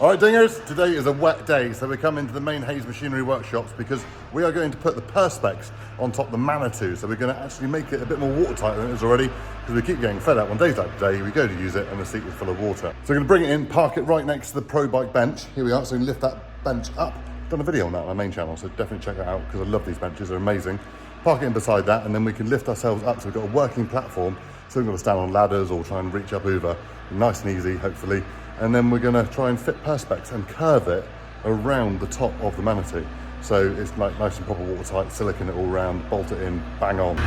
Alright dingers, today is a wet day, so we come into the main Hayes Machinery workshops because we are going to put the Perspex on top of the Manitou. So we're going to actually make it a bit more watertight than it is already, because we keep getting fed up on days like today. We go to use it and the seat is full of water. So we're going to bring it in, park it right next to the Pro Bike bench. Here we are, so we can lift that bench up. Done a video on that on our main channel, so definitely check that out because I love these benches, they're amazing. Park it in beside that and then we can lift ourselves up so we've got a working platform, so we're going to stand on ladders or try and reach up over, nice and easy hopefully. And then we're going to try and fit Perspex and curve it around the top of the Manitou. So it's like nice and proper watertight, silicone it all round, bolt it in, bang on.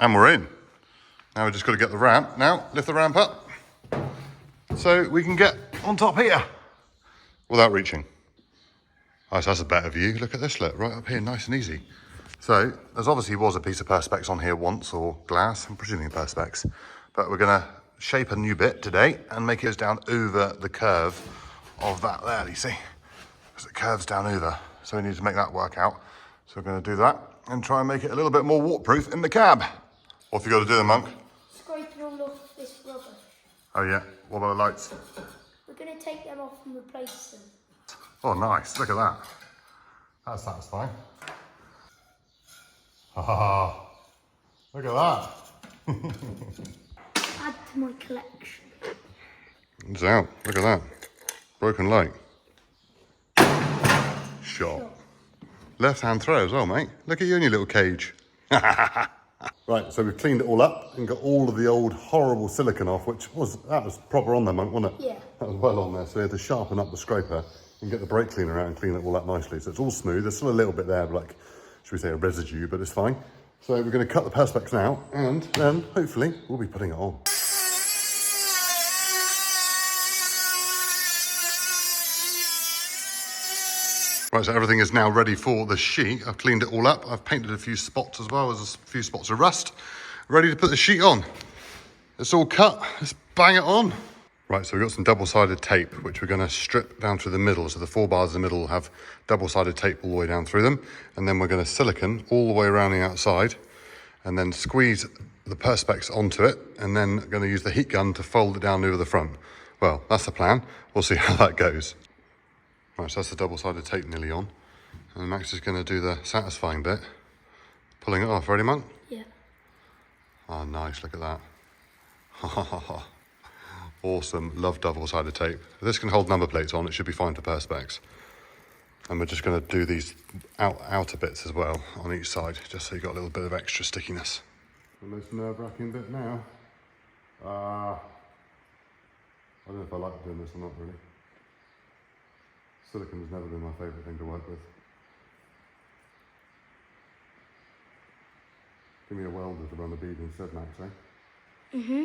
And we're in. Now we've just got to get the ramp. Now, lift the ramp up so we can get on top here without reaching. Oh, so that's a better view. Look at this, look, right up here, nice and easy. So, there's obviously was a piece of Perspex on here once, or glass, I'm presuming Perspex. But we're going to shape a new bit today and make it down over the curve of that there, you see? Because it curves down over, so we need to make that work out. So we're going to do that and try and make it a little bit more waterproof in the cab. What have you got to do then, Monk? Scraping all of this rubbish. Oh yeah, what about the lights? We're going to take them off and replace them. Oh nice, look at that. That's satisfying. Ha ha ha. Look at that. Add to my collection. It's out, look at that. Broken light. Shot. Left hand throw as well, mate. Look at you in your little cage. Right, so we've cleaned it all up and got all of the old horrible silicone off, that was proper on there, Monk, wasn't it? Yeah. That was well on there, so we had to sharpen up the scraper and get the brake cleaner out and clean it all up nicely. So it's all smooth. There's still a little bit there, like, should we say a residue, but it's fine. So we're going to cut the Perspex now and then hopefully we'll be putting it on. Right, so everything is now ready for the sheet. I've cleaned it all up. I've painted a few spots as well as a few spots of rust. Ready to put the sheet on. It's all cut. Let's bang it on. Right, so we've got some double-sided tape, which we're going to strip down through the middle. So the 4 bars in the middle will have double-sided tape all the way down through them. And then we're going to silicone all the way around the outside and then squeeze the Perspex onto it. And then going to use the heat gun to fold it down over the front. Well, that's the plan. We'll see how that goes. Right, so that's the double-sided tape nearly on. And Max is going to do the satisfying bit. Pulling it off. Ready, Monk? Yeah. Oh, nice. Look at that. Awesome. Love double-sided tape. If this can hold number plates on, it should be fine for Perspex. And we're just going to do these outer bits as well on each side, just so you've got a little bit of extra stickiness. The most nerve-wracking bit now. I don't know if I like doing this or not, really. Silicone has never been my favourite thing to work with. Give me a welder to run the bead instead, Max, eh? Mm-hmm.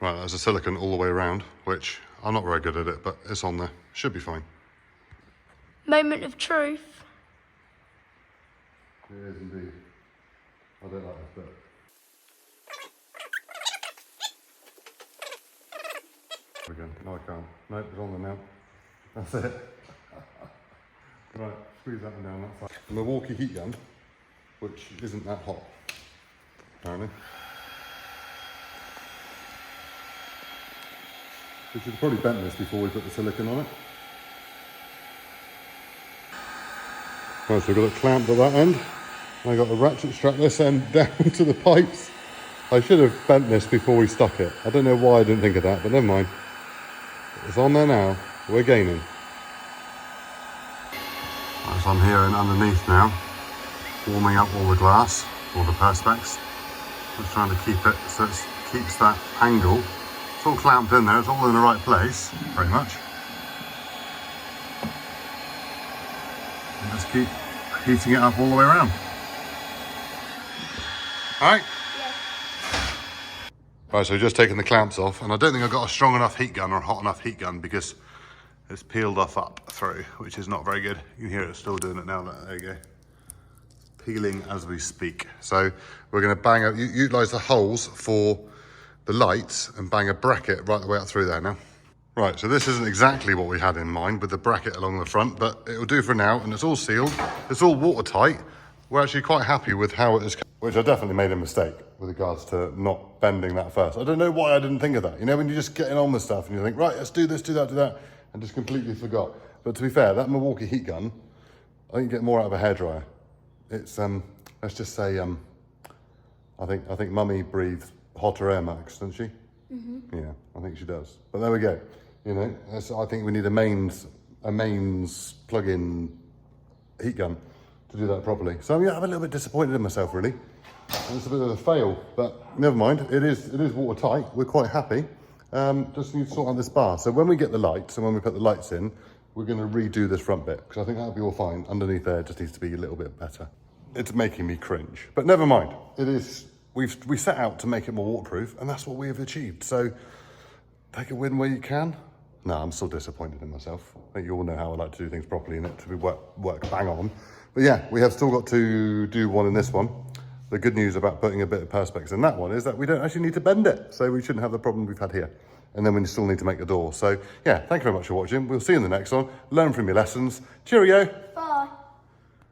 Right, there's a silicone all the way around, which I'm not very good at it, but it's on there. Should be fine. Moment of truth. It is indeed. I don't like this bit. Again. No, I can't. No, it's on there now. That's it. Right, squeeze that one down that side. A Milwaukee heat gun, which isn't that hot, apparently. We should have probably bent this before we put the silicone on it. Right, so we've got it clamped at that end. And I got the ratchet strap this end down to the pipes. I should have bent this before we stuck it. I don't know why I didn't think of that, but never mind. It's on there now. We're gaining. Right, so I'm here and underneath now, warming up all the glass, all the Perspex. Just trying to keep it so it keeps that angle. It's all clamped in there, it's all in the right place, pretty much. And just keep heating it up all the way around. Alright? Right, so we've just taken the clamps off, and I don't think I've got a strong enough heat gun or a hot enough heat gun because it's peeled off up through, which is not very good. You can hear it still doing it now. There you go. Peeling as we speak. So we're going to bang out, utilise the holes for the lights and bang a bracket right the way up through there now. Right, so this isn't exactly what we had in mind with the bracket along the front, but it'll do for now, and it's all sealed, it's all watertight, we're actually quite happy with how it has come, which I definitely made a mistake with regards to not bending that first. I don't know why I didn't think of that. You know, when you're just getting on with stuff and you think, right, let's do this, do that, and just completely forgot. But to be fair, that Milwaukee heat gun, I think you get more out of a hairdryer. It's, let's just say, I think Mummy breathes hotter air, Max, doesn't she? Mm-hmm. Yeah, I think she does. But there we go. You know, I think we need a mains plug-in heat gun to do that properly. So yeah, I'm a little bit disappointed in myself, really. And it's a bit of a fail, but never mind. It is watertight. We're quite happy. Just need to sort out this bar. So when we get the lights and when we put the lights in, we're going to redo this front bit because I think that'll be all fine. Underneath there, it just needs to be a little bit better. It's making me cringe, but never mind. It is. We set out to make it more waterproof, and that's what we have achieved. So take a win where you can. No, I'm still disappointed in myself. I think you all know how I like to do things properly in it to be work bang on. But yeah, we have still got to do one in this one. The good news about putting a bit of Perspex in that one is that we don't actually need to bend it. So we shouldn't have the problem we've had here. And then we still need to make the door. So yeah, thank you very much for watching. We'll see you in the next one. Learn from your lessons. Cheerio. Bye.